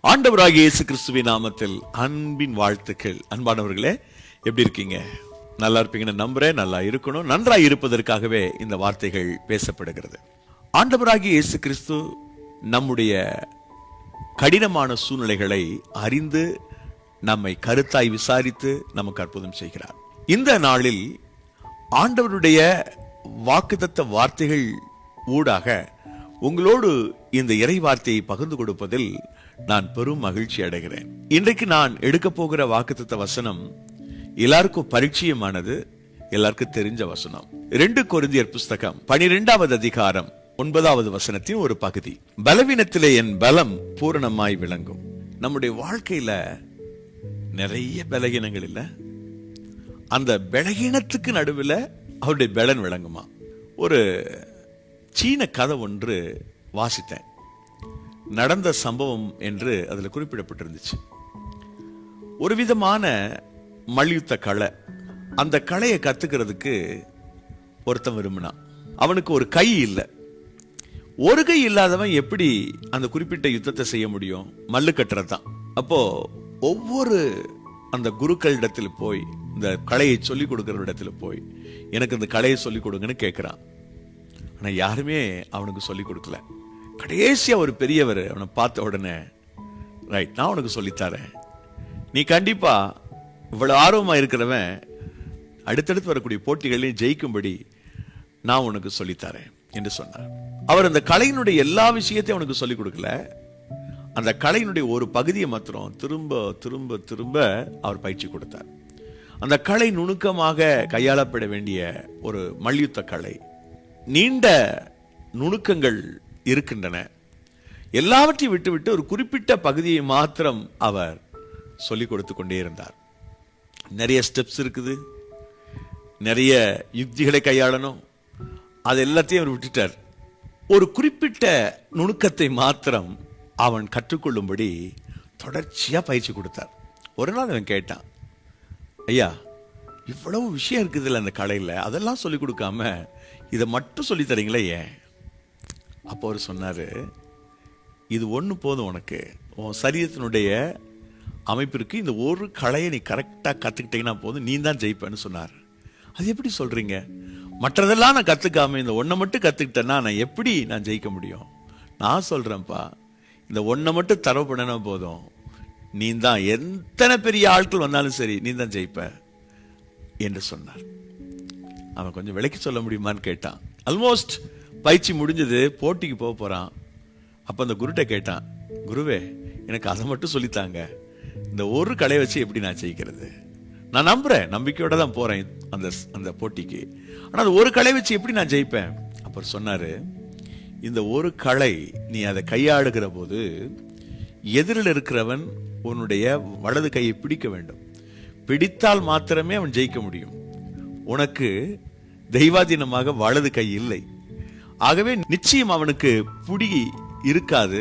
ஆண்டவராகிய இயேசு கிறிஸ்துவின் நாமத்தில் அன்பின் வாழ்த்துக்கள். அன்பானவர்களே, எப்படி இருக்கீங்க? நல்லா இருப்பீங்கன்னு நம்புறேன். நல்லா இருக்கணும். நன்றாய் இருப்பதற்காகவே இந்த வார்த்தைகள் பேசப்படுகிறது. ஆண்டவராகிய இயேசு கிறிஸ்து நம்முடைய கடினமான சூழ்நிலைகளை அறிந்து நம்மை கருத்தாய் விசாரித்து நமக்கு அற்புதம் செய்கிறார். இந்த நாளில் ஆண்டவருடைய வாக்குத்தத்த வார்த்தைகள் ஊடாக உங்களோடு இந்த இறை வார்த்தையை பகிர்ந்து கொடுப்பதில் நான் பெரும் மகிழ்ச்சி அடைகிறேன். இன்றைக்கு நான் எடுக்க போகிற வாக்குத்தத்த வசனம் எல்லாருக்கும் பரிச்சயமானது, எல்லாருக்கும் தெரிஞ்ச வசனம். 2 கொரிந்தியர் புஸ்தகம் 12வது அதிகாரம் 9வது வசனத்தின் ஒரு பகுதி. பலவீனத்திலே என் பலம் பூரணமாய் விளங்கும். நம்முடைய வாழ்க்கையில நிறைய பலகீனங்கள் இல்ல, அந்த பலகீனத்துக்கு நடுவில் அவருடைய பலன் விளங்குமா? ஒரு சீன கதை ஒன்று வாசித்தேன். நடந்த சம்பவம் என்று அதில் குறிப்பிடப்பட்டிருந்துச்சு. ஒரு விதமான மல்யுத்த கலை. அந்த கலையை கத்துக்கிறதுக்கு ஒருத்தன் விரும்பினான். அவனுக்கு ஒரு கை இல்லை. ஒரு கை இல்லாதவன் எப்படி அந்த குறிப்பிட்ட யுத்தத்தை செய்ய முடியும்? மல்லு கட்டுறது தான். அப்போ ஒவ்வொரு அந்த குருக்களிடத்தில் போய், இந்த கலையை சொல்லிக் கொடுக்கிற இடத்துல போய், எனக்கு இந்த கலையை சொல்லிக் கொடுங்கன்னு கேட்கிறான். ஆனா யாருமே அவனுக்கு சொல்லிக் கொடுக்கல. கடைசியா ஒரு பெரியவர் அவனை பார்த்த உடனே, ரைட், நான் உனக்கு சொல்லித்தரேன், நீ கண்டிப்பா இவ்வளவு ஆர்வமா இருக்கிறவன் அடுத்தடுத்து வரக்கூடிய போட்டிகளையும் ஜெயிக்கும்படி நான் உனக்கு சொல்லித்தரேன் என்று சொன்னார். அவர் அந்த கலையினுடைய எல்லா விஷயத்தையும் அவனுக்கு சொல்லிக் கொடுக்கல. அந்த கலையினுடைய ஒரு பகுதியை மாத்திரம் திரும்ப திரும்ப திரும்ப அவர் பயிற்சி கொடுத்தார். அந்த கலை நுணுக்கமாக கையாளப்பட வேண்டிய ஒரு மல்யுத்த கலை. நீண்ட நுணுக்கங்கள் இருக்கின்றன. எல்லாவற்றையும் விட்டுவிட்டு ஒரு குறிப்பிட்ட பகுதியை மாத்திரம் அவர் சொல்லிக் கொடுத்து கொண்டே இருந்தார். நிறைய ஸ்டெப்ஸ் இருக்குது, நிறைய யுக்திகளை கையாளணும். அது எல்லாத்தையும் அவர் விட்டுட்டார். ஒரு குறிப்பிட்ட நுணுக்கத்தை மாத்திரம் அவன் கற்றுக்கொள்ளும்படி தொடர்ச்சியா பயிற்சி கொடுத்தார். ஒரு நாள் அவன் கேட்டான், ஐயா, இவ்வளவு விஷயம் இருக்குதுல்ல அந்த கலையில, அதெல்லாம் சொல்லிக் கொடுக்காம இதை மட்டும் சொல்லி தரீங்களே ஏன்? அப்போ அவர் சொன்னாரு, இது ஒண்ணு போதும் உனக்கு. உன் சரீரத்தினுடைய அமைப்பிற்கு இந்த ஒரு கலையை நீ கரெக்டா கத்துக்கிட்டீங்கன்னா போதும், நீ தான் ஜெயிப்பேன்னு சொன்னார். அது எப்படி சொல்றீங்க? மற்றதெல்லாம் நான் கத்துக்காம இந்த ஒன்றை மட்டும் கத்துக்கிட்டேன்னா நான் எப்படி ஜெயிக்க முடியும்? நான் சொல்றேன்ப்பா, இந்த ஒன்றை மட்டும் தரவு பண்ணனா போதும், நீ தான் எத்தனை பெரிய ஆட்கள் வந்தாலும் சரி, நீ தான் ஜெயிப்ப என்று சொன்னார். அவன் கொஞ்சம் விலைக்கு சொல்ல முடியுமான்னு கேட்டான். ஆல்மோஸ்ட் பயிற்சி முடிஞ்சது, போட்டிக்கு போக போறான். அப்ப அந்த குருட்ட கேட்டான், குருவே, எனக்கு அதை மட்டும் சொல்லித்தாங்க, இந்த ஒரு கலையை வச்சு எப்படி நான் ஜெயிக்கிறது? நான் நம்புறேன், நம்பிக்கையோட தான் போறேன் அந்த போட்டிக்கு. ஆனா அது ஒரு கலை வச்சு எப்படி நான் ஜெயிப்பேன்? அப்புறம் சொன்னாரு, இந்த ஒரு கலை நீ அதை கையாளுகிற போது எதிரில் இருக்கிறவன் உன்னுடைய வலது கையை பிடிக்க வேண்டும். பிடித்தால் மாத்திரமே அவன் ஜெயிக்க முடியும். உனக்கு தெய்வாதீனமாக வலது கை இல்லை. ஆகவே நிச்சயம் அவனுக்கு புடி இருக்காது.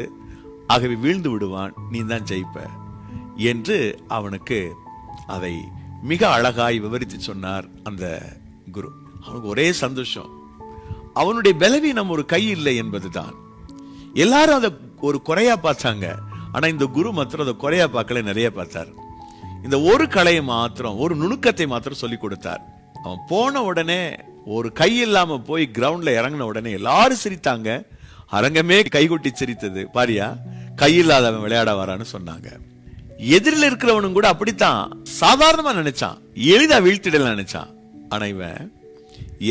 ஆகவே வீழ்ந்து விடுவான், நீ தான் ஜெயிப்ப என்று அவனுக்கு அதை மிக அழகாய் விவரித்து சொன்னார் அந்த குரு. அவனுக்கு ஒரே சந்தோஷம். அவனுடைய பலவீனம் ஒரு கை இல்லை என்பதுதான். எல்லாரும் அதை ஒரு குறையா பார்த்தாங்க. ஆனா இந்த குரு மாத்திரம் அதை குறையா பார்க்கல, நிறைய பார்த்தார். இந்த ஒரு கலையை மாத்திரம், ஒரு நுணுக்கத்தை மாத்திரம் சொல்லி கொடுத்தார். அவன் போன உடனே, ஒரு கை இல்லாம போய் கிரவுண்ட்ல இறங்கின உடனே எல்லாரும் சிரித்தாங்க. அரங்கமே கைகொட்டி சிரித்தது. பாரியா, கை இல்லாதவன் விளையாட வரான்னு சொன்னாங்க. எதிரில் இருக்கிறவனும் கூட அப்படித்தான் சாதாரணமா நினைச்சான், எளிதா வீழ்த்திடல நினைச்சான். ஆனா இவன்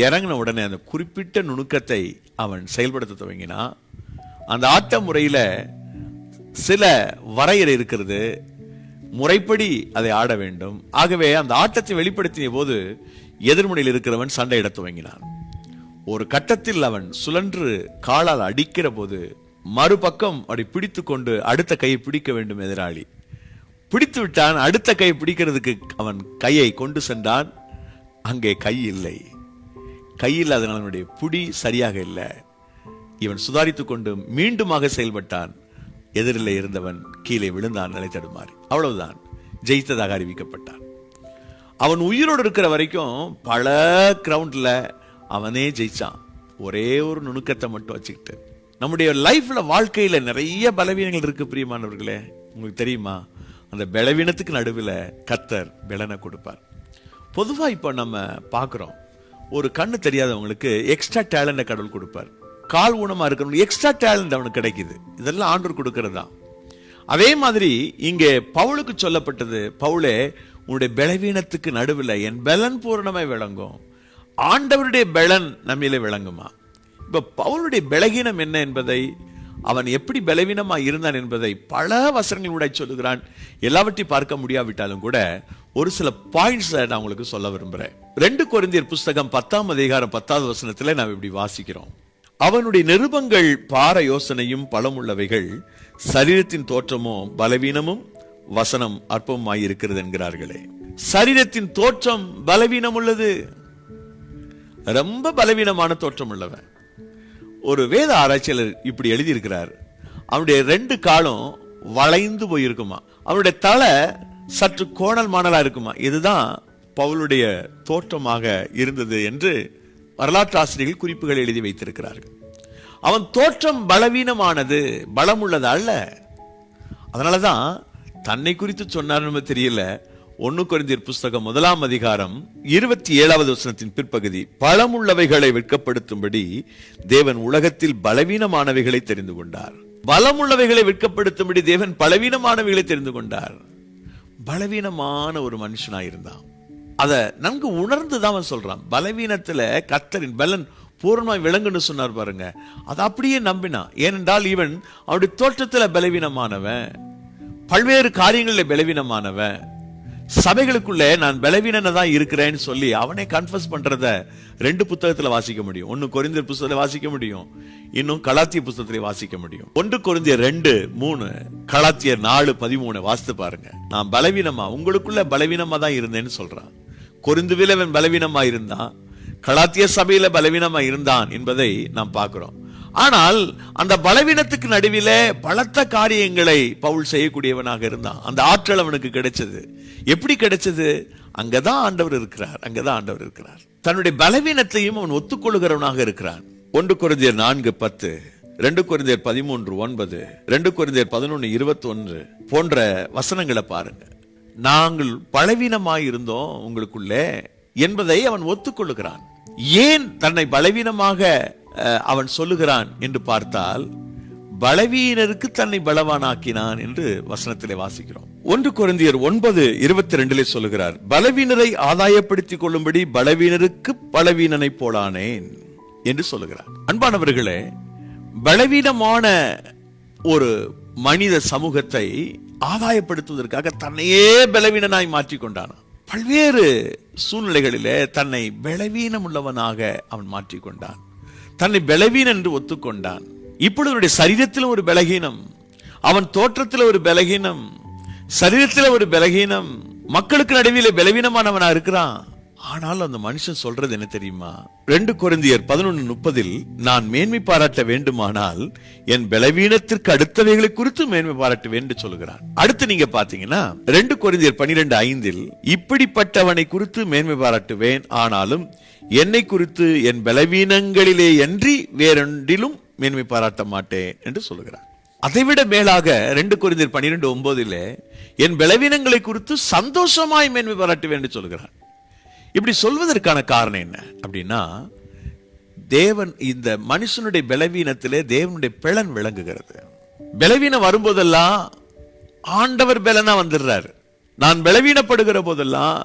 இறங்கின உடனே அந்த குறிப்பிட்ட நுணுக்கத்தை அவன் செயல்படுத்த துவங்கினா. அந்த ஆட்ட முறையில சில வரையறை இருக்கிறது, முறைப்படி அதை ஆட வேண்டும். ஆகவே அந்த ஆட்டத்தை வெளிப்படுத்திய போது எதிர்முனையில் இருக்கிறவன் சண்டையிட துவங்கினான். ஒரு கட்டத்தில் அவன் சுழன்று காலால் அடிக்கிற போது மறுபக்கம் அப்படி பிடித்து கொண்டு அடுத்த கையை பிடிக்க வேண்டும். எதிராளி பிடித்து விட்டான். அடுத்த கையை பிடிக்கிறதுக்கு அவன் கையை கொண்டு சென்றான். அங்கே கை இல்லை. கை இல்லாதனால் அவனுடைய புடி சரியாக இல்லை. இவன் சுதாரித்துக் கொண்டு மீண்டுமாக செயல்பட்டான். எதிரில் இருந்தவன் கீழே விழுந்தான், நிலை தடுமாறி. அவ்வளவுதான், ஜெயித்ததாக அறிவிக்கப்பட்டான். அவன் உயிரோடு இருக்கிற வரைக்கும் பல கிரவுண்ட்ல அவனே ஜெயிச்சான், ஒரே ஒரு நுணுக்கத்தை மட்டும் வச்சுக்கிட்டு. நம்முடைய லைஃப்ல, வாழ்க்கையில நிறைய பலவீனங்கள் இருக்கு பிரியமானவர்களே. உங்களுக்கு தெரியுமா, அந்த பலவீனத்துக்கு நடுவில் கர்த்தர் பலனை கொடுப்பார். பொதுவா இப்ப நம்ம பார்க்கிறோம், ஒரு கண்ணு தெரியாதவங்களுக்கு எக்ஸ்ட்ரா டேலண்ட கடவுள் கொடுப்பார். கால் ஊனமா இருக்கிறவங்களுக்கு எக்ஸ்ட்ரா டேலண்ட் அவனுக்கு கிடைக்குது. இதெல்லாம் ஆண்டவர் கொடுக்கறதா. அதே மாதிரி இங்கே பவுலுக்கு சொல்லப்பட்டது, பவுலே உன்னுடைய பலவீனத்துக்கு நடுவில் என் பலன் பூரணமாய் விளங்கும். ஆண்டவருடைய பலன் நம்மிலே விளங்குமா? இப்ப பவுலுடைய பலகீனம் என்ன என்பதை, அவன் எப்படி பலவீனமா இருந்தான் என்பதை பல வசனங்களுடைய சொல்லுகிறான். எல்லாவற்றையும் பார்க்க முடியாவிட்டாலும் கூட ஒரு சில பாயிண்ட்ஸ் நான் உங்களுக்கு சொல்ல விரும்புறேன். 2 கொரிந்தியர் புஸ்தகம் 10ஆம் அதிகாரம் 10வது வசனத்துல நாம் இப்படி வாசிக்கிறோம். அவனுடைய நிருபங்கள் பார யோசனையும் பலமுள்ளவைகள், சரீரத்தின் தோற்றமோ பலவீனமும் வசனம் அற்பமாய் இருக்கிறது என்கிறார்களே. சரீரத்தின் தோற்றம் பலவீனம் உள்ளது, ரொம்ப பலவீனமான தோற்றம் உள்ளவன். ஒரு வேத ஆராய்ச்சியாளர் இப்படி எழுதியிருக்கிறார், அவனுடைய 2 காலும் வளைந்து போயிருக்குமா, அவனுடைய தலை சற்று கோணல் மாணலா இருக்குமா. இதுதான் பவுலுடைய தோற்றமாக இருந்தது என்று வரலாற்று ஆசிரியர்கள் குறிப்புகள் எழுதி வைத்திருக்கிறார்கள். அவன் தோற்றம் பலவீனமானது, பலம் உள்ளது அல்ல. அதனாலதான் தன்னை குறித்து சொன்னார் தெரியல. 1 கொரிந்தியர் புஸ்தகம் 1ஆம் அதிகாரம் 27வது வசனத்தின் பிற்பகுதி, பலமுள்ளவைகளை வெட்கப்படுத்தும்படி தேவன் உலகத்தில் பலவீனமானவைகளை தெரிந்து கொண்டார். பலமுள்ளவைகளை வெட்கப்படுத்தும்படி தேவன் பலவீனமானவைகளை தெரிந்து கொண்டார். பலவீனமான ஒரு மனுஷனாயிருந்தான். அத நன்கு உணர்ந்துதான் அவன் சொல்றான். பலவீனத்துல கர்த்தரின் பலன் பூர்ணமாய் விளங்குன்னு சொன்னார் பாருங்க. அதை அப்படியே நம்பினான். ஏனென்றால் இவன் அவருடைய தோற்றத்துல பலவீனமானவன், பல்வேறு காரியங்களில் பலவீனமானவன். சபைகளுக்குள்ள நான் பலவீனதான் இருக்கிறேன்னு சொல்லி அவனை கன்ஃபஸ் பண்றத 2 புத்தகத்துல வாசிக்க முடியும். 1 கொரிந்தியர் புத்தகத்துல வாசிக்க முடியும், இன்னும் கலாத்திய புத்தகத்திலே வாசிக்க முடியும். 1 கொரிந்தியர் 2:3, கலாத்தியர் 4:13 வாசித்து பாருங்க. நான் பலவீனமா, உங்களுக்குள்ள பலவீனமா தான் இருந்தேன்னு சொல்றான். கொரிந்துவில அவன் பலவீனமா இருந்தான், கலாத்திய சபையில பலவீனமா இருந்தான் என்பதை நாம் பார்க்கிறோம். ஆனால் அந்த பலவீனத்துக்கு நடுவிலே பலத்த காரியங்களை பவுல் செய்யக்கூடியவனாக இருந்தான். அந்த ஆற்றல் அவனுக்கு கிடைச்சது. எப்படி கிடைச்சது? அங்கதான் ஆண்டவர் இருக்கிறார், அங்கதான் ஆண்டவர் இருக்கிறார். தன்னுடைய பலவீனத்தையும் அவன் ஒத்துக்கொள்ளுகிறவனாக இருக்கிறான். 1 கொரிந்தியர் 4:10, 2 கொரிந்தியர் 13:9, 2 கொரிந்தியர் 11:21 போன்ற வசனங்களை பாருங்க. நாங்கள் பலவீனமாய் இருந்தோம் உங்களுக்குள்ளே என்பதை அவன் ஒத்துக்கொள்ளுகிறான். ஏன் தன்னை பலவீனமாக அவன் சொல்லுகிறான் என்று பார்த்தால், பலவீனருக்கு தன்னை பலவானாக்கினான் என்று வசனத்திலே வாசிக்கிறோம். 1 கொரிந்தியர் 9:22 சொல்லுகிறார், பலவீனரை ஆதாயப்படுத்திக் கொள்ளும்படி பலவீனருக்கு பலவீனனை போலானேன் என்று சொல்லுகிறார். அன்பானவர்களே, பலவீனமான ஒரு மனித சமூகத்தை ஆதாயப்படுத்துவதற்காக தன்னையே பலவீனனாய் மாற்றிக்கொண்டான். பல்வேறு சூழ்நிலைகளிலே தன்னை பலவீனம் உள்ளவனாக அவன் மாற்றிக்கொண்டான். தன்னை பலவீனம் என்று ஒத்துக்கொண்டான். இப்பொழுது அவனுடைய சரீரத்தில் ஒரு பலகீனம், அவன் தோற்றத்தில் ஒரு பலகீனம், சரீரத்தில் ஒரு பலகீனம், மக்களுக்கு நடுவில் பலவீனமானவனா இருக்கிறான். ஆனால் அந்த மனுஷன் சொல்றது என்ன தெரியுமா? 2 கொரிந்தியர் 11:30, நான் மேன்மை பாராட்ட வேண்டுமானால் என் பலவீனத்திற்கு அடுத்தவைகளை குறித்து மேன்மை பாராட்ட வேண்டும் சொல்லுகிறான். அடுத்து நீங்க பாத்தீங்கன்னா 2 கொரிந்தியர் 12:5, இப்படிப்பட்டவனை குறித்து மேன்மை பாராட்டுவேன், ஆனாலும் என்னை குறித்து என் பலவீனங்களிலே அன்றி வேறொன்றிலும் மேன்மை பாராட்ட மாட்டேன் என்று சொல்லுகிறான். அதைவிட மேலாக 2 கொரிந்தியர் 12:9 என் பலவீனங்களை குறித்து சந்தோஷமாய் மேன்மை பாராட்டுவேன் என்று சொல்லுகிறான். இப்படி சொல்வதற்கான காரணம் என்ன அப்படின்னா, தேவன் இந்த மனுஷனுடைய பலவீனத்திலே தேவனுடைய பலன் விளங்குகிறது. பலவீனம் வரும்போதெல்லாம் ஆண்டவர் பலனா வந்துடுறார். நான் பலவீனப்படுகிற போதெல்லாம்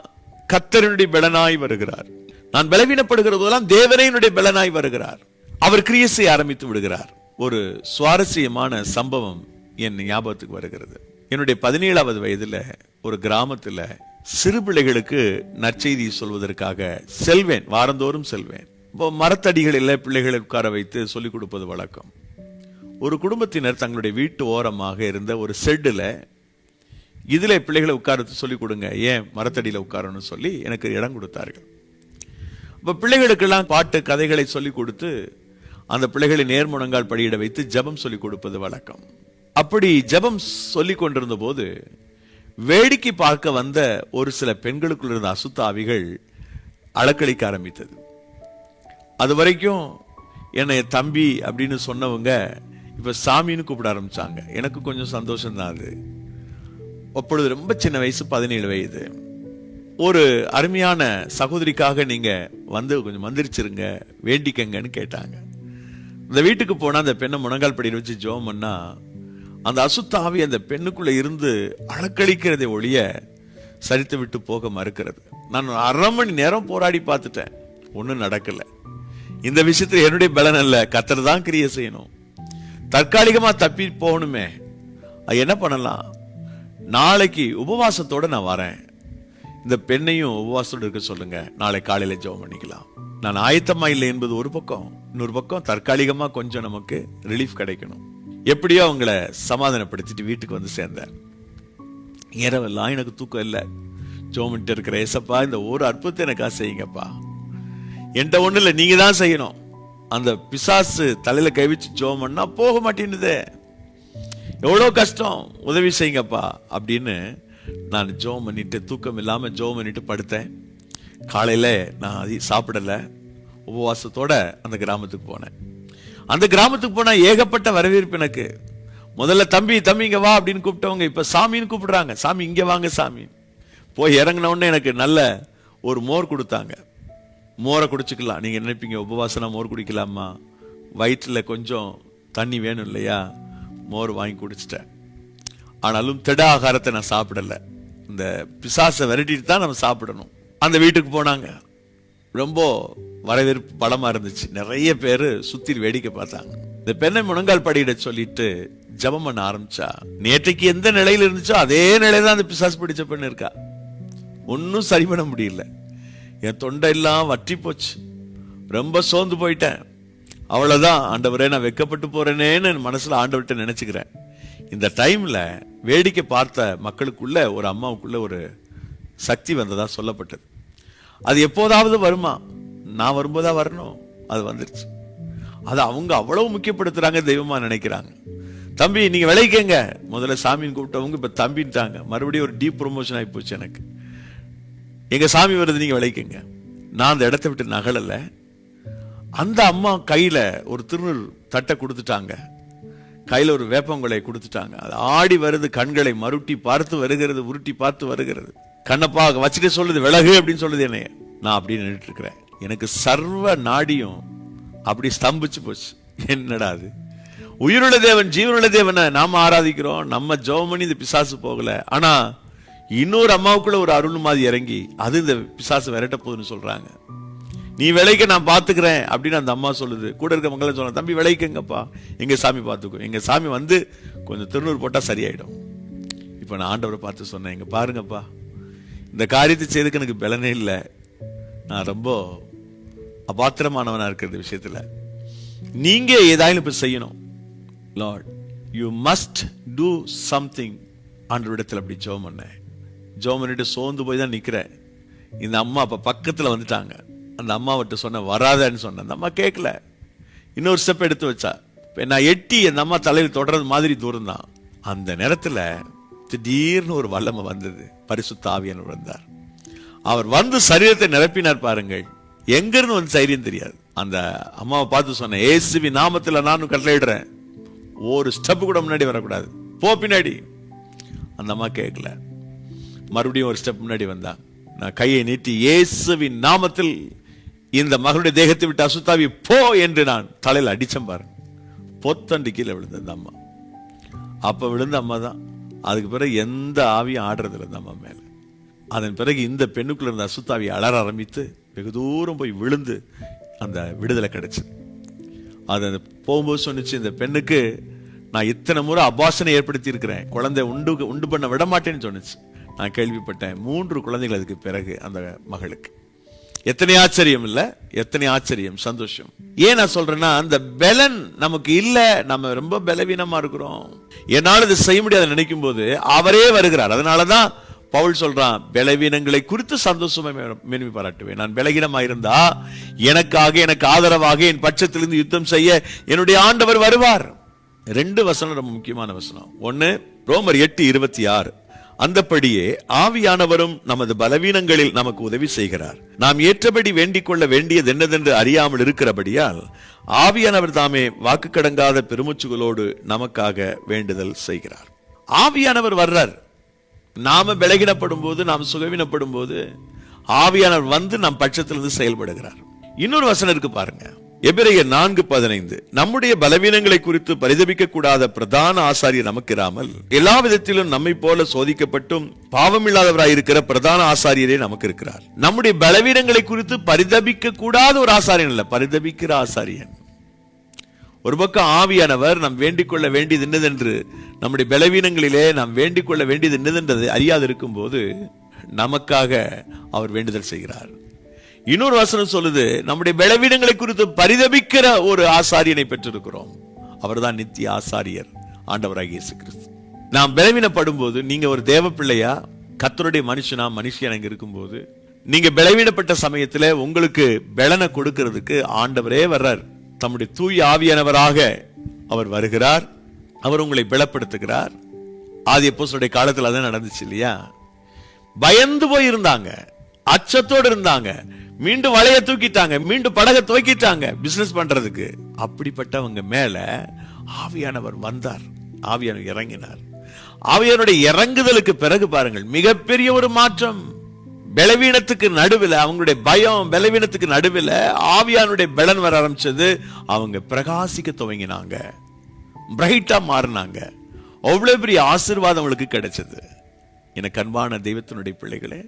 கர்த்தருடைய பலனாய் வருகிறார். நான் பலவீனப்படுகிற போதெல்லாம் தேவனுடைய பலனாய் வருகிறார். அவர் கிரியை செய்ய ஆரம்பித்து விடுகிறார். ஒரு சுவாரஸ்யமான சம்பவம் என் ஞாபகத்துக்கு வருகிறது. என்னுடைய 17வது வயதுல ஒரு கிராமத்துல சிறு பிள்ளைகளுக்கு நற்செய்தி சொல்வதற்காக செல்வேன், வாரந்தோறும் செல்வேன். மரத்தடிகளில் பிள்ளைகளை உட்கார வைத்து சொல்லிக் கொடுப்பது வழக்கம். ஒரு குடும்பத்தினர் தங்களுடைய வீட்டு ஓரமாக இருந்த ஒரு ஷெட்டில் இதுல பிள்ளைகளை உட்கார சொல்லிக் கொடுங்க, ஏன் மரத்தடியில் உட்காரணும்னு சொல்லி எனக்கு இடம் கொடுத்தார்கள். இப்ப பிள்ளைகளுக்கெல்லாம் பாட்டு கதைகளை சொல்லிக் கொடுத்து அந்த பிள்ளைகளை நேர்முழங்கால் படியிட வைத்து ஜெபம் சொல்லிக் கொடுப்பது வழக்கம். அப்படி ஜெபம் சொல்லிக் கொண்டிருந்த போது வேடிக்கை பார்க்க வந்த ஒரு சில பெண்களுக்குள்ள இருந்த அசுத்தாவிகள் அலக்களிக்க ஆரம்பித்தது. அது வரைக்கும் என்னை தம்பி அப்படின்னு சொன்னவங்க இப்ப சாமின்னு கூப்பிட ஆரம்பிச்சாங்க. எனக்கு கொஞ்சம் சந்தோஷம் தான் அது. அப்பொழுது ரொம்ப சின்ன வயசு, 17 வயது. ஒரு அருமையான சகோதரிக்காக நீங்க வந்து கொஞ்சம் மந்திரிச்சிருங்க, வேண்டிக்கங்கன்னு கேட்டாங்க. இந்த வீட்டுக்கு போனா அந்த பெண்ணை முழங்கால் படியில் வச்சு ஜெபம் பண்ணா அந்த அசுத்தாவி அந்த பெண்ணுக்குள்ள இருந்து அலக்களிக்கிறதை ஒழிய சரித்து விட்டு போக மறுக்கிறது. நான் 1/2 மணி நேரம் போராடி பார்த்துட்டேன், ஒன்னும் நடக்கல. இந்த விஷயத்துல என்னுடைய பலன் அல்ல, கர்த்தர் தான் கிரியை செய்யணும். தற்காலிகமா தப்பி போகணுமே, என்ன பண்ணலாம்? நாளைக்கு உபவாசத்தோட நான் வரேன், இந்த பெண்ணையும் உபவாசத்தோடு இருக்க சொல்லுங்க, நாளை காலையில ஜெபம் பண்ணிக்கலாம். நான் ஆயத்தமா இல்லை என்பது ஒரு பக்கம், இன்னொரு பக்கம் தற்காலிகமா கொஞ்சம் நமக்கு ரிலீஃப் கிடைக்கணும். எப்படியோ அவங்கள சமாதானப்படுத்திட்டு வீட்டுக்கு வந்து சேர்ந்தேன். இரவெல்லாம் எனக்கு தூக்கம் இல்லை, ஜெபம் பண்ணிட்டு இருக்கிற, ஏசப்பா இந்த ஒரு அற்புதத்தை எனக்கா செய்யுங்கப்பா, என்கிட்ட ஒண்ணு இல்லை, நீங்க தான் செய்யணும். அந்த பிசாசு தலையில கை வச்சு ஜெபம் பண்ணா போக மாட்டேன்னுதே, எவ்வளவு கஷ்டம், உதவி செய்யுங்கப்பா அப்படின்னு நான் ஜெபம் பண்ணிட்டு தூக்கம் இல்லாம ஜெபம் பண்ணிட்டு படுத்தேன். காலையில நான் சாப்பிடல, உபவாசத்தோட அந்த கிராமத்துக்கு போனேன். அந்த கிராமத்துக்கு போனா ஏகப்பட்ட வரவேற்பு எனக்கு. முதல்ல தம்பி தம்பி இங்க வா அப்படின்னு கூப்பிட்டவங்க இப்ப சாமின்னு கூப்பிடுறாங்க, சாமி இங்க வாங்க சாமி. போய் இறங்கின உடனே எனக்கு நல்ல ஒரு மோர் கொடுத்தாங்க. மோரை குடிச்சுக்கலாம். நீங்க நினைப்பீங்க உபவாசனா மோர் குடிக்கலாமா, வயிற்றுல கொஞ்சம் தண்ணி வேணும் இல்லையா, மோர் வாங்கி குடிச்சிட்டேன். ஆனாலும் திட ஆகாரத்தை நான் சாப்பிடல, இந்த பிசாசை விரட்டிட்டு தான் நம்ம சாப்பிடணும். அந்த வீட்டுக்கு போனாங்க, ரொம்ப வரவேற்பு பலமா இருந்துச்சு. நிறைய பேரு சுத்தி வேடிக்கை பார்த்தாங்க. இந்த பெண்ணை முழங்கால் படியிட சொல்லிட்டு ஜெபம் பண்ண ஆரம்பிச்சா, நேற்றைக்கு எந்த நிலையில இருந்துச்சோ அதே நிலையில தான் அந்த பிசாசு பிடிச்ச பெண்ணு இருக்கா. ஒன்னும் சரி பண்ண முடியல. என் தொண்டையெல்லாம் வற்றி போச்சு, ரொம்ப சோர்ந்து போயிட்டேன். அவ்வளவுதான், ஆண்டவரே நான் வெக்கப்பட்டு போறேனேன்னு மனசுல ஆண்டவர்கிட்ட நினைச்சுக்கிறேன். இந்த டைம்ல வேடிக்கை பார்த்த மக்களுக்குள்ள ஒரு அம்மாவுக்குள்ள ஒரு சக்தி வந்ததா சொல்லப்பட்டது. அது எப்போதாவது வருமா, நான் வரும்போதா வரணும், அது வந்துருச்சு. அது அவங்க அவ்வளவு முக்கியப்படுத்துறாங்க, தெய்வமா நினைக்கிறாங்க. தம்பி நீங்க விளைக்கங்க, முதல்ல சாமின்னு கூப்பிட்டவங்க இப்ப தம்பின்ட்டாங்க. மறுபடியும் ஒரு டீப் ப்ரொமோஷன் ஆகி போச்சு எனக்கு. எங்க சாமி வருது, நீங்க விளைக்கங்க. நான் அந்த இடத்தை விட்டு நகலல. அந்த அம்மா கையில ஒரு திருநூறு தட்டை கொடுத்துட்டாங்க, கையில ஒரு வேப்பங்குலை கொடுத்துட்டாங்க. அது ஆடி வருது, கண்களை மருட்டி பார்த்து வருகிறது, உருட்டி பார்த்து வருகிறது. கண்ணப்பா வச்சுட்டு சொல்லுது விலகு அப்படின்னு சொல்லுது என்னைய. நான் அப்படி நின்றுட்டு இருக்கிறேன். எனக்கு சர்வ நாடியும் அப்படி ஸ்தம்பிச்சு போச்சு. என்னடா அது, உயிருள்ள தேவன் ஜீவனுள்ள தேவனை நாம ஆராதிக்கிறோம், நம்ம ஜெபம் பண்ணி இந்த பிசாசு போகல. ஆனா இன்னொரு அம்மாவுக்குள்ள ஒரு அருள் மாதிரி இறங்கி அது இந்த பிசாசு விரட்ட போகுதுன்னு சொல்றாங்க. நீ விளைக்க நான் பாத்துக்கிறேன் அப்படின்னு அந்த அம்மா சொல்லுது. கூட இருக்க மக்களை சொல்ல, தம்பி விளைக்கங்கப்பா, எங்க சாமி பார்த்துக்கும், எங்க சாமி வந்து கொஞ்சம் திருநூறு போட்டா சரியாயிடும். இப்ப நான் ஆண்டவரை பார்த்து சொன்னேன், இங்க பாருங்கப்பா, இந்த காரியத்தை செய்துக்கு எனக்கு பலனே இல்லை, நான் ரொம்ப அபாத்திரமானவனா இருக்கிற விஷயத்துல நீங்க ஏதாயும் இப்ப செய்யணும். Lord you must do something. ஆண்டவரிடத்தில் அப்படி ஜெபம் பண்ணேன். ஜெபம் பண்ணிட்டு சோர்ந்து போய் தான் நிக்கிறேன். இந்த அம்மா அப்ப பக்கத்துல வந்துட்டாங்க. அந்த அம்மாவிட்ட சொன்ன வராதன்னு சொன்ன, அந்த அம்மா கேட்கல, இன்னொரு ஸ்டெப் எடுத்து வச்சா. நான் எட்டி அந்த அம்மா தலையில் தொடர்றது மாதிரி தூரம் தான். அந்த நேரத்துல திடீர்னு ஒரு வல்லமை வந்தது, பரிசுத்த ஆவியானவர் வந்தார். அவர் வந்து சரீரத்தை நிரப்பினார் பாருங்கள். எங்க இருந்து வந்து தைரியம் தெரியாது. அந்த அம்மாவை பார்த்து சொன்ன, இயேசுவின் நாமத்துல நானும் கட்டளையிடுறேன், ஒரு ஸ்டெப் கூட முன்னாடி வரக்கூடாது, போ பின்னாடி. அந்த அம்மா கேட்கல, மறுபடியும் ஒரு ஸ்டெப் முன்னாடி வந்தா. நான் கையை நீட்டி இயேசுவின் நாமத்தில் இந்த மகளுடைய தேகத்தை விட்டு அசுத்தாவி போ என்று நான் தலையில் அடிச்சேன் பாருங்க. பொத்தண்டி கீழே விழுந்த அந்த அம்மா. அப்ப விழுந்த அம்மா தான். அதுக்கு பிறகு எந்த ஆவியும் ஆடுறது இல்லை அந்த அம்மா மேல. அதன் பிறகு இந்த பெண்ணுக்குள்ள இருந்த அசுத்தாவி அலற ஆரம்பித்து வெகு தூரம் போய் விழுந்து அந்த விடுதலை கிடைச்சு. அது அந்த போகும்போது சொன்னிச்சு, இந்த பெண்ணுக்கு நான் இத்தனை முறை அபாசனை ஏற்படுத்தி இருக்கிறேன், குழந்தை உண்டு பண்ண விட மாட்டேன்னு சொன்னிச்சு. நான் கேள்விப்பட்டேன் 3 குழந்தைகள் அதுக்கு பிறகு அந்த மகளுக்கு. எத்தனை ஆச்சரியம் இல்ல, எத்தனை ஆச்சரியம், சந்தோஷம். ஏன் நான் சொல்றேன்னா, அந்த பலன் நமக்கு இல்ல, நம்ம ரொம்ப பலவீனமா இருக்கிறோம், என்னால் இது செய்ய முடியாது நினைக்கும் போது அவரே வருகிறார். அதனாலதான் பவுல் சொல்றான், பலவீனங்களை குறித்து சந்தோஷமா மேன்மை பாராட்டுவேன். நான் பலகீனமா இருந்தா எனக்காக, எனக்கு ஆதரவாக, என் பட்சத்திலிருந்து யுத்தம் செய்ய என்னுடைய ஆண்டவர் வருவார். 2 வசனம் ரொம்ப முக்கியமான வசனம். ஒன்னு ரோமர் 8:26, அந்தபடியே ஆவியானவரும் நமது பலவீனங்களில் நமக்கு உதவி செய்கிறார். நாம் ஏற்றபடி வேண்டிக் கொள்ள வேண்டியது என்னதென்று அறியாமல் இருக்கிறபடியால் ஆவியானவர் தாமே வாக்கு கடங்காத பெருமூச்சுகளோடு நமக்காக வேண்டுதல் செய்கிறார். ஆவியானவர் வர்றார். நாம பலகீனப்படும் போது, நாம் சுகவீனப்படும் போது ஆவியானவர் வந்து நம் பட்சத்திலிருந்து செயல்படுகிறார். இன்னொரு வசனம் இருக்கு பாருங்க, எபிரேயர் 4:15. நம்முடைய பலவீனங்களை குறித்து பரிதபிக்க கூடாத பிரதான ஆசாரியர் நமக்கு இராமல் எல்லா விதத்திலும் நம்மை போல சோதிக்கப்பட்டும் பாவமில்லாதவராய் இருக்கிற பிரதான ஆசாரியரே நமக்கு இருக்கிறார். நம்முடைய பலவீனங்களை குறித்து பரிதபிக்க கூடாத ஒரு ஆசாரியன் இல்ல, பரிதபிக்கிற ஆசாரியன். ஒரு பக்கம் ஆவியானவர் நாம் வேண்டிக் கொள்ள வேண்டியது என்னதென்று, நம்முடைய பலவீனங்களிலே நாம் வேண்டிக் கொள்ள வேண்டியது என்னதென்றது அறியாது இருக்கும் போது நமக்காக அவர் வேண்டுதல் செய்கிறார். இன்னொரு வசனம் சொல்லுது, நம்முடைய பலவீனங்களை குறித்து பரிதபிக்கிற ஒரு ஆசாரியனை பெற்றிருக்கிறோம். அவர்தான் நித்திய ஆசாரியர், ஆண்டவராகிய இயேசு கிறிஸ்து. நாம் பலவீனப்படும் போது, நீங்க ஒரு தேவ பிள்ளையா, கர்த்தருடைய மனுஷன் அங்க இருக்கும்போது, நீங்க பலவீனப்பட்ட சமயத்துல உங்களுக்கு பலனை கொடுக்கிறதுக்கு ஆண்டவரே வர்றார். தம்முடைய தூய ஆவியானவராக அவர் வருகிறார். அவர் உங்களை பலப்படுத்துகிறார். ஆதி அப்போஸ்தலருடைய காலத்தில் அதான் நடந்துச்சு இல்லையா? பயந்து போய் இருந்தாங்க, அச்சத்தோடு இருந்தாங்க, மீண்டும் வலைய தூக்கிட்டாங்க, மீண்டும் படகை துவக்கிட்டாங்க பிசினஸ் பண்றதுக்கு. அப்படிப்பட்டவங்க மேல ஆவியானவர் வந்தார், ஆவியானவர் இறங்கினார். ஆவியானுடைய இறங்குதலுக்கு பிறகு பாருங்கள், மிகப்பெரிய ஒரு மாற்றம். பலவீனத்துக்கு நடுவில், அவங்களுடைய பயம் பலவீனத்துக்கு நடுவில் ஆவியானுடைய பலன் வர ஆரம்பிச்சது. அவங்க பிரகாசிக்க துவங்கினாங்க, பிரைட்டா மாறினாங்க. அவ்வளவு பெரிய ஆசீர்வாதம் அவங்களுக்கு கிடைச்சது. எனக்கு அன்பான தெய்வத்தினுடைய பிள்ளைகளே,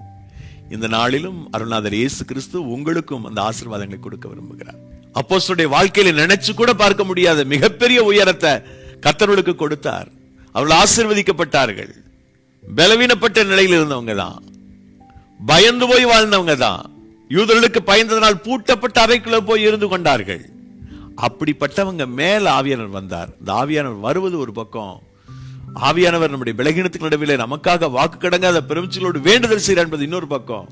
இந்த நாளிலும் அருள்நாதர் இயேசு கிறிஸ்து உங்களுக்கும் அந்த ஆசீர்வாதங்களை கொடுக்க விரும்புகிறார். அப்போஸ்தலருடைய வாழ்க்கையில நினைச்சு கூட பார்க்க முடியாத மிகப்பெரிய உயரத்தை கர்த்தருக்கு கொடுத்தார். அவர்கள் ஆசீர்வதிக்கப்பட்டார்கள். பலவீனப்பட்ட நிலையில் இருந்தவங்க தான், பயந்து போய் வாழ்ந்தவங்க தான், யூதர்களுக்கு பயந்ததனால் பூட்டப்பட்ட அறைக்குள்ள போய் இருந்து கொண்டார்கள். அப்படிப்பட்டவங்க மேல ஆவியானவர் வந்தார். இந்த ஆவியானவர் வருவது ஒரு பக்கம், ஆவியானவர் நம்முடைய பலகீனத்துக்கு நடுவில் நமக்காக வாக்கு கடங்காத பெருமிச்சலோடு வேண்டுதல் செய்கிறார் என்பது இன்னொரு பக்கம்.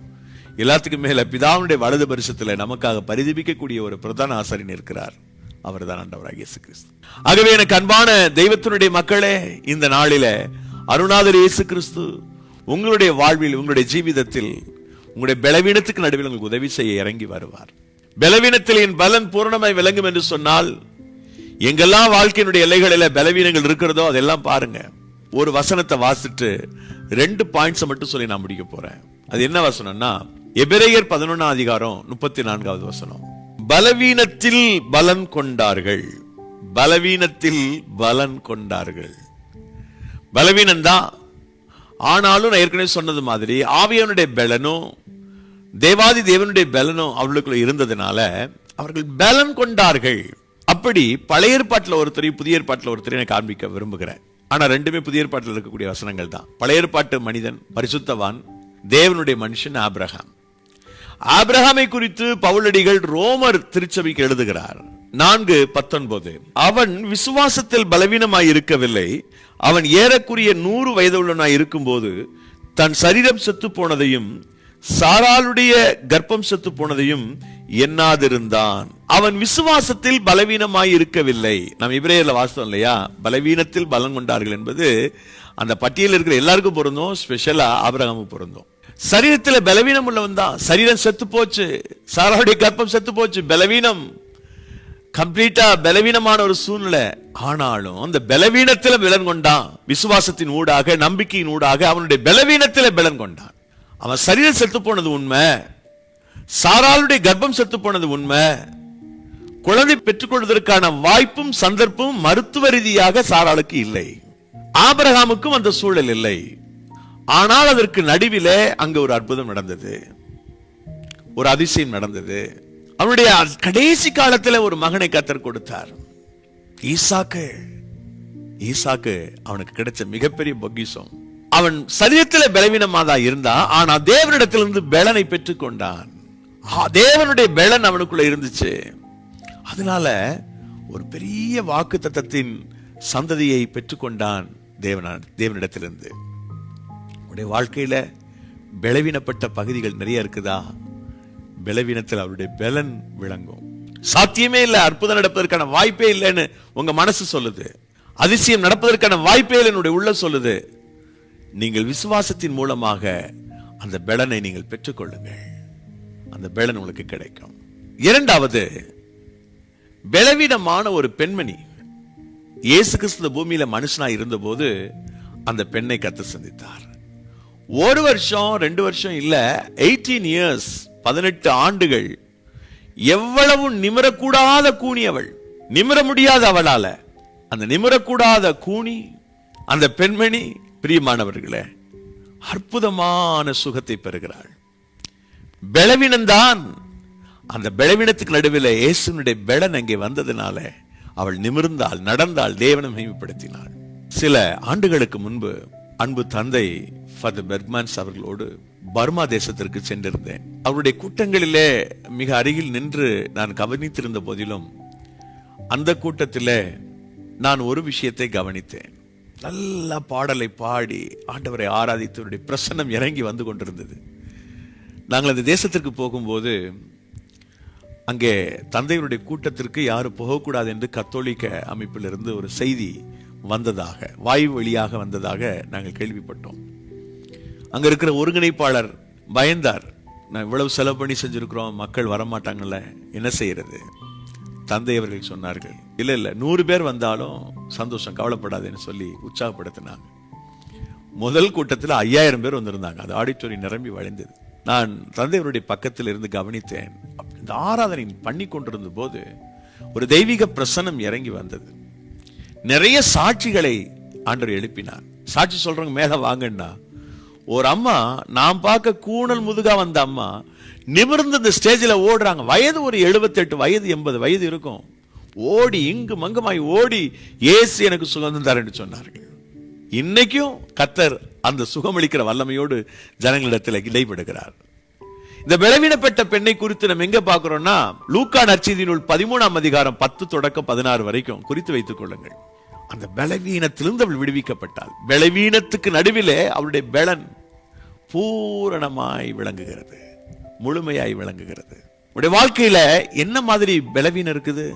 எல்லாத்துக்கும் மேல பிதாவுடைய வலது பரிசத்துல நமக்காக பரிதபிக்கக்கூடிய ஒரு பிரதான ஆசாரியன் இருக்கிறார். அவர் தான் ஆண்டவராகிய இயேசு கிறிஸ்து. ஆகவே எனக்கு அன்பான தெய்வத்தினுடைய மக்களே, இந்த நாளில அருள்நாதர் இயேசு கிறிஸ்து உங்களுடைய வாழ்வில், உங்களுடைய ஜீவிதத்தில், உங்களுடைய பலவீனத்துக்கு நடுவில் உங்களுக்கு உதவி செய்ய இறங்கி வருவார். பலவீனத்தில் என் பலன் பூரணமாய் விளங்கும் என்று சொன்னால், எங்கெல்லாம் வாழ்க்கையினுடைய எல்லைகளில பலவீனங்கள் இருக்கிறதோ அதெல்லாம் பாருங்க. ஒரு வசனத்தை வாசிட்டு 2 பாயிண்ட்ஸ் மட்டும் சொல்லி நான் முடிக்க போறேன். அது என்ன வசனம்னா, எபிரேயர் 11:34 வசனம். பலவீனத்தில் பலன் கொண்டார்கள், பலவீனத்தில் பலன் கொண்டார்கள். பலவீனம் தான், ஆனாலும் நான் ஏற்கனவே சொன்னது மாதிரி ஆவியானுடைய பலனும் தேவாதி தேவனுடைய பலனும் அவர்களுக்குள்ள இருந்ததுனால அவர்கள் பலன் கொண்டார்கள். அப்படி பழைய ஏற்பாட்டில் ஒருத்தரையும் புதிய ஏற்பாட்டில் ஒருத்தரையும் நான் காண்பிக்க விரும்புகிறேன். ஆனா ரெண்டுமே புதிய ஏற்பாட்டில் இருக்கக்கூடிய வசனங்கள் தான். பழைய ஏற்பாட்டு மனிதன், பரிசுத்தவான், தேவனுடைய மனுஷன் ஆபிரகாம். ஆபிரகாமை குறித்து பவுலடிகள் ரோமர் திருச்சபைக்கு எழுதுகிறார். 4:19. அவன் விசுவாசத்தில் பலவீனமாய் இருக்கவில்லை. அவன் ஏறக்குரிய 100 வயதுள்ளவனாய் இருக்கும்போது தன் சரீரம் செத்து போனதையும் சாராளுடைய கர்ப்பம் செத்து போனதையும் எண்ணாதிருந்தான். அவன் விசுவாசத்தில் பலவீனமாய் இருக்கவில்லை. நாம் எபிரேயர்ல வாசித்தோம் இல்லையா, பலவீனத்தில் பலன் கொண்டார்கள் என்பது அந்த பட்டியலில் இருக்கிற எல்லாருக்கும் பொருந்தும், ஸ்பெஷலா ஆபிரகாமுக்கு பொருந்தும். சரீரத்தில் பலவீனம் உள்ளவன் தான். சரீரம் செத்து போச்சு, சாராளுடைய கர்ப்பம் செத்து போச்சு, பலவீனம், கம்ப்ளீட்டா பலவீனமான ஒரு சூழ்நிலை. ஆனாலும் அந்த பலவீனத்தில பலன் கொண்டான். விசுவாசத்தின் ஊடாக, நம்பிக்கையின் ஊடாக அவனுடைய பலவீனத்தில பலன் கொண்டான். அவன் சரீரம் செத்து போனது உண்மை, சாராளுடைய கர்ப்பம் செத்து போனது உண்மை. குழந்தை பெற்றுக்கொள்வதற்கான வாய்ப்பும் சந்தர்ப்பமும் மருத்துவ ரீதியாக சாராளுக்கு இல்லை, ஆபிரகாமுக்கும் அந்த சூழல் இல்லை. ஆனால் அதற்கு நடுவிலே அங்க ஒரு அற்புதம் நடந்தது, ஒரு அதிசயம் நடந்தது. அவனுடைய கடைசி காலத்தில் ஒரு மகனை கர்த்தர் கொடுத்தார், ஈசாக்கு. ஈசாக்கு அவனுக்கு கிடைச்ச மிகப்பெரிய பொக்கிஷம். அவன் சரீரத்தில் பலவீனமாதா இருந்தா, ஆனா தேவனிடத்திலிருந்து பலனை பெற்றுக் கொண்டான். தேவனுடைய பலன் அவனுக்குள்ள இருந்துச்சு. அதனால ஒரு பெரிய வாக்கு தத்தத்தின் சந்ததியை பெற்றுக்கொண்டான் தேவனிடத்திலிருந்து. உடைய வாழ்க்கையில பலவீனப்பட்ட பகுதிகள் நிறைய இருக்குதா? பலவீனத்தில் அவருடைய பலன் விளங்கும். சாத்தியமே இல்லை, அற்புதம் நடப்பதற்கான வாய்ப்பே இல்லைன்னு உங்க மனசு சொல்லுது, அதிசயம் நடப்பதற்கான வாய்ப்பே இல்லை என்னுடைய உள்ள சொல்லுது. நீங்கள் விசுவாசத்தின் மூலமாக அந்த பலனை நீங்கள் பெற்றுக்கொள்ளுங்கள், அந்த பலன் உங்களுக்கு கிடைக்கும். இரண்டாவது, பலவீனமான ஒரு பெண்மணி இயேசு கிறிஸ்து பூமியில மனுஷனா இருந்த போது அந்த பெண்ணை கர்த்தர் சந்தித்தார். 1 வருஷம் 2 வருஷம் இல்ல, 18 இயர்ஸ், 18 ஆண்டுகள். எவ்வளவு நிமிரக்கூடாத கூனி அவள், நிமிர முடியாத அவளால. அந்த நிமிரக்கூடாத கூனி அந்த பெண்மணி, பிரியமானவர்களே, அற்புதமான சுகத்தை பெறுகிறாள். பலவீனம்தான். அந்த பலவீனத்துக்கு நடுவில் இயேசுனுடைய பலன் அங்கே வந்ததுனால அவள் நிமிர்ந்தாள், நடந்தாள், தேவனை மகிமைப்படுத்தினாள். சில ஆண்டுகளுக்கு முன்பு அன்பு தந்தை ஃபாதர் பெர்க்மன்ஸ் அவர்களோடு பர்மா தேசத்திற்கு சென்றிருந்தேன். அவருடைய கூட்டங்களிலே மிக அருகில் நின்று நான் கவனித்திருந்த போதிலும் அந்த கூட்டத்தில் நான் ஒரு விஷயத்தை கவனித்தேன். நல்ல பாடலை பாடி ஆண்டவரை ஆராதித்தவருடைய பிரசன்னம் இறங்கி வந்து கொண்டிருந்தது. நாங்கள் அந்த தேசத்திற்கு போகும்போது அங்கே தந்தையுடைய கூட்டத்திற்கு யாரும் போகக்கூடாது என்று கத்தோலிக்க அமைப்பிலிருந்து ஒரு செய்தி வந்ததாக, வாயு வழியாக வந்ததாக நாங்கள் கேள்விப்பட்டோம். அங்க இருக்கிற ஒருங்கிணைப்பாளர் பயந்தார். நான் இவ்வளவு செலவு பண்ணி செஞ்சிருக்கிறோம், மக்கள் வரமாட்டாங்கல்ல, என்ன செய்யறது? தந்தை அவர்கள் சொன்னார்கள், இல்ல இல்ல 100 பேர் வந்தாலும் சந்தோஷம், கவலைப்படாதுன்னு சொல்லி உற்சாகப்படுத்தினாங்க. முதல் கூட்டத்தில் 5000 பேர் வந்திருந்தாங்க. அது ஆடிட்டோரியம் நிரம்பி வழிந்தது. நான் தந்தையவருடைய பக்கத்தில் இருந்து கவனித்தேன். இந்த ஆராதனை பண்ணி கொண்டிருந்த போது ஒரு தெய்வீக பிரசன்னம் இறங்கி வந்தது. நிறைய சாட்சிகளை ஆண்டவர் எழுப்பினார். சாட்சி சொல்றவங்க மேல வாங்கன்னா, ஒரு அம்மா, நான் பார்க்க கூணல் முதுகா வந்த அம்மா நிமிர்ந்து இந்த ஸ்டேஜில் ஓடுறாங்க. வயது ஒரு 78 வயது 80 வயது இருக்கும். ஓடி இங்கு மங்கமாய் ஓடி இயேசு எனக்கு சுகம் தந்தார் என்று சொன்னார்கள். இன்னைக்கும் கர்த்தர் அந்த சுகமளிக்கிற வல்லமையோடு ஜனங்களிடத்தில் இடைபடுகிறார். இந்த பலவீனப்பட்ட பெண்ணை குறித்து நம்ம எங்க பார்க்கிறோம்னா, லூக்கா நற்செய்தி நூல் 13ஆம் அதிகாரம் 10 தொடக்கம் 16 வரைக்கும் குறித்து வைத்துக் கொள்ளுங்கள். அந்த பலவீனத்திலிருந்து அவள் விடுவிக்கப்பட்டாள். பலவீனத்துக்கு நடுவிலே அவளுடைய பலன் பூரணமாய் விளங்குகிறது, முழுமையாய் விளங்குகிறது. உங்களுடைய வாழ்க்கையில என்ன மாதிரி பலவீனம் இருக்குது?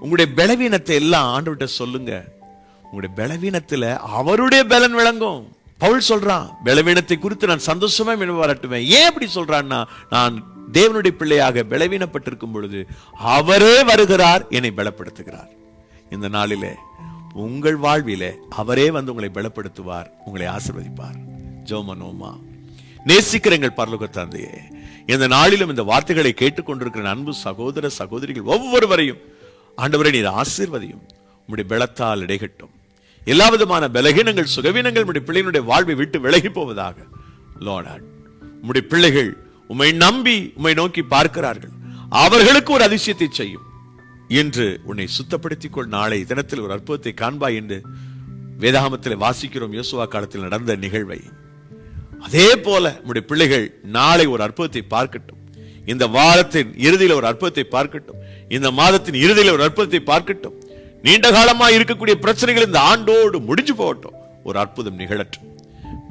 உங்களுடைய பலவீனத்தை எல்லாம் ஆண்டவர்கிட்ட சொல்லுங்க. உங்களுடைய பலவீனத்துல அவருடைய பலன் விளங்கும். பவுல் சொல்றான், பலவீனத்தை குறித்து நான் சந்தோஷமா வரட்டுவேன். ஏன் அப்படி சொல்றான்னா, நான் தேவனுடைய பிள்ளையாக பலவீனப்பட்டிருக்கும் பொழுது அவரே வருகிறார், என்னை பலப்படுத்துகிறார். இந்த நாளிலே உங்கள் வாழ்விலே அவரே வந்து உங்களை பலப்படுத்துவார், உங்களை ஆசீர்வதிப்பார். ஜெபமனோமா. நேசிக்கிற எங்கள் பரலோக தந்தையே, இந்த நாளிலும் இந்த வார்த்தைகளை கேட்டுக்கொண்டிருக்கிற அன்பு சகோதர சகோதரிகள் ஒவ்வொருவரையும் ஆண்டவரே நீர் ஆசீர்வதியும். உம்முடைய பலத்தால் இடைகட்டும். எல்லா விதமான பலகீனங்கள், சுகவீனங்கள் உம்முடைய பிள்ளைகளுடைய வாழ்வை விட்டு விலகி போவதாக. லார்ட், உம்முடைய பிள்ளைகள் உம்மை நம்பி உம்மை நோக்கி பார்க்கிறார்கள். அவர்களுக்கு ஒரு அதிசயத்தை செய்யும். இன்று உன்னை சுத்தப்படுத்திக் கொள், நாளை தினத்தில் ஒரு அற்புதத்தை காண்பாய் என்று வேதாகமத்தில் வாசிக்கிறோம். யோசுவா காலத்தில் நடந்த நிகழ்வை அதே போல உம்முடைய பிள்ளைகள் நாளை ஒரு அற்புதத்தை பார்க்கட்டும். இந்த வாரத்தின் இறுதியில் ஒரு அற்புதத்தை பார்க்கட்டும். இந்த மாதத்தின் இறுதியில் ஒரு அற்புதத்தை பார்க்கட்டும். நீண்ட காலமாக இருக்கக்கூடிய பிரச்சனைகள் இந்த ஆண்டோடு முடிஞ்சு போகட்டும். ஒரு அற்புதம் நிகழட்டும்.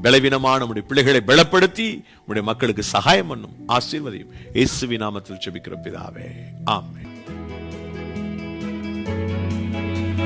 பலவீனமான நம்முடைய பிள்ளைகளை பலப்படுத்தி நம்முடைய மக்களுக்கு சகாயம் பண்ணும். ஆசீர்வதியும். இயேசுவின் நாமத்தில் ஜெபிக்கிறோம் பிதாவே, ஆமென்.